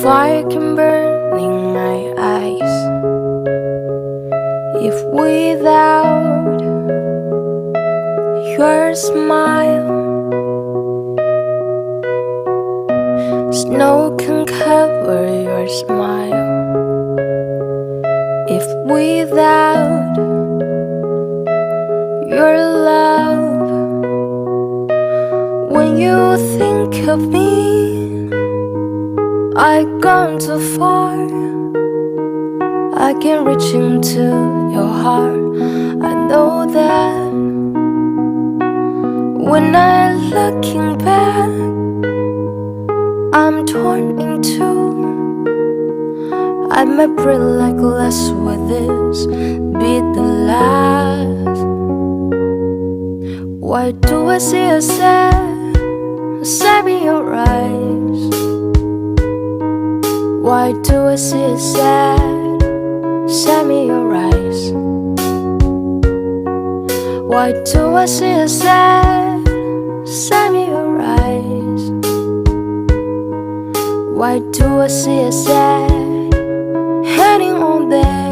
fire can burn in my eyes if without your smile snow can cover your smile. If without your love, when you think of me, I've gone too far. I can reach into your heart. I know that when I'm looking back, I'm torn in two. I might breathe like glass with this be the last. Why do I see a sad in your eyes? Why do I see a sad in your eyes? Why do I see a sad in your eyes? Why do I see a sad hanging on there?